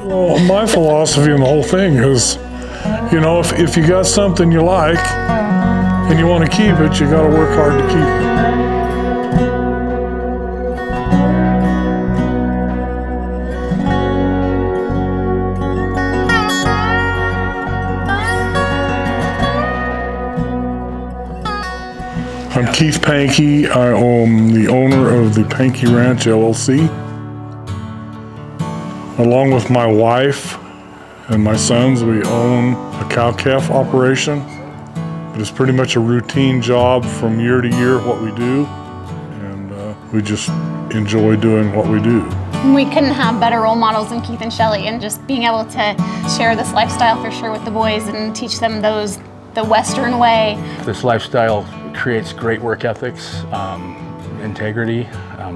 Well, my philosophy in the whole thing is, if you got something you like and you want to keep it, you got to work hard to keep it. I'm Keith Pankey. I am the owner of the Pankey Ranch, LLC. Along with my wife and my sons, we own a cow-calf operation. But it's pretty much a routine job from year to year what we do, and we just enjoy doing what we do. We couldn't have better role models than Keith and Shelley, and just being able to share this lifestyle for sure with the boys and teach them the Western way. This lifestyle creates great work ethics, integrity,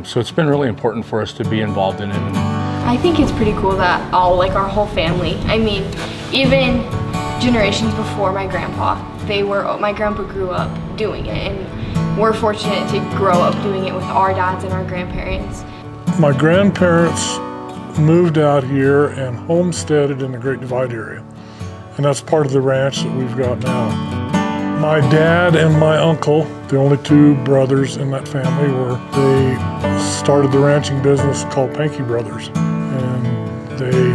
so it's been really important for us to be involved in it. I think it's pretty cool that our whole family, even generations before my grandpa, my grandpa grew up doing it, and we're fortunate to grow up doing it with our dads and our grandparents. My grandparents moved out here and homesteaded in the Great Divide area, and that's part of the ranch that we've got now. My dad and my uncle, the only two brothers in that family, they started the ranching business called Pankey Brothers. And they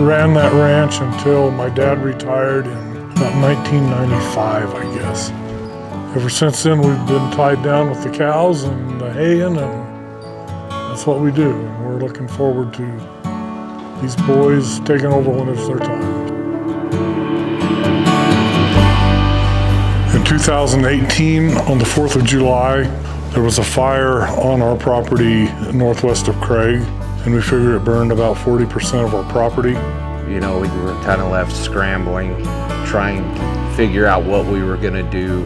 ran that ranch until my dad retired in about 1995, I guess. Ever since then, we've been tied down with the cows and the haying, and that's what we do. And we're looking forward to these boys taking over when it's their time. In 2018, on the 4th of July, there was a fire on our property northwest of Craig, and we figure it burned about 40% of our property. We were kind of left scrambling, trying to figure out what we were gonna do.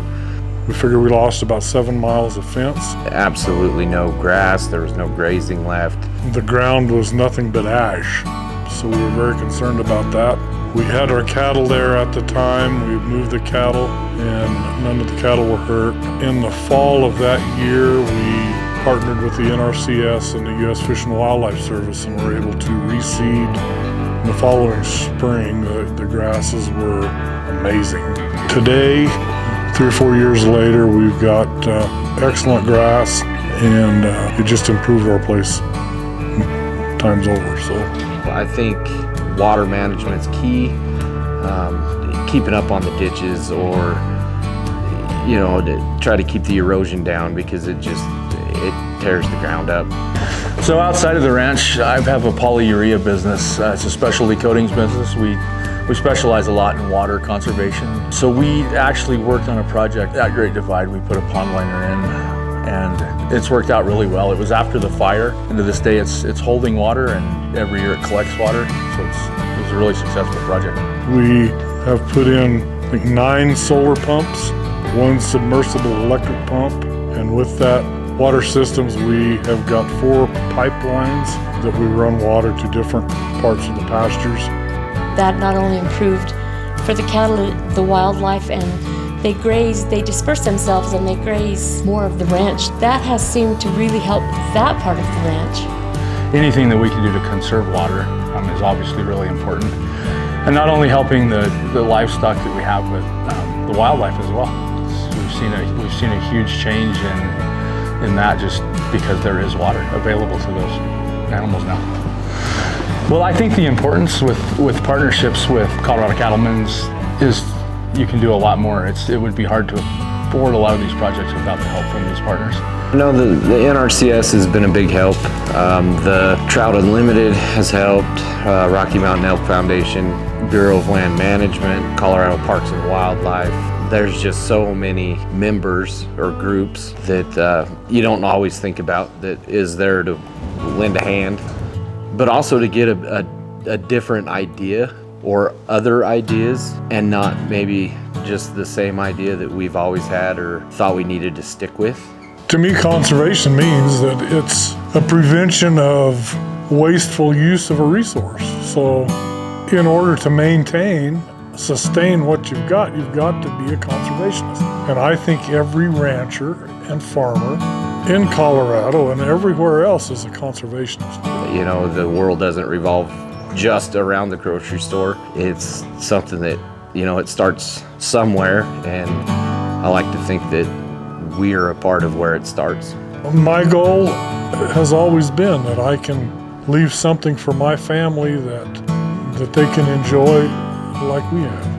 We figured we lost about 7 miles of fence. Absolutely no grass, there was no grazing left. The ground was nothing but ash, so we were very concerned about that. We had our cattle there at the time. We moved the cattle, and none of the cattle were hurt. In the fall of that year, we partnered with the NRCS and the U.S. Fish and Wildlife Service, and were able to reseed. In the following spring, the grasses were amazing. Today, 3 or 4 years later, we've got excellent grass, and it just improved our place times over. So I think water management's key. Keeping up on the ditches, or to try to keep the erosion down, because it tears the ground up. So outside of the ranch, I have a polyurea business. It's a specialty coatings business. We specialize a lot in water conservation. So we actually worked on a project at Great Divide. We put a pond liner in, and it's worked out really well. It was after the fire, and to this day it's holding water, and every year it collects water. So it was a really successful project. We have put in, I think, 9 solar pumps, 1 submersible electric pump, and with that water systems, we have got 4 pipelines that we run water to different parts of the pastures. That not only improved for the cattle, the wildlife, and they disperse themselves and they graze more of the ranch. That has seemed to really help that part of the ranch. Anything that we can do to conserve water is obviously really important. And not only helping the livestock that we have, but the wildlife as well. We've seen a huge change in that, just because there is water available to those animals now. Well, I think the importance with partnerships with Colorado cattlemen is you can do a lot more. It would be hard to afford a lot of these projects without the help from these partners. The NRCS has been a big help. The Trout Unlimited has helped, Rocky Mountain Elk Foundation, Bureau of Land Management, Colorado Parks and Wildlife. There's just so many members or groups that you don't always think about that is there to lend a hand, but also to get a different idea or other ideas, and not maybe just the same idea that we've always had or thought we needed to stick with. To me, conservation means that it's a prevention of wasteful use of a resource. So in order to sustain what you've got to be a conservationist. And I think every rancher and farmer in Colorado and everywhere else is a conservationist. The world doesn't revolve just around the grocery store. It's something that, you know, it starts somewhere, and I like to think that we are a part of where it starts. My goal has always been that I can leave something for my family that they can enjoy like we have.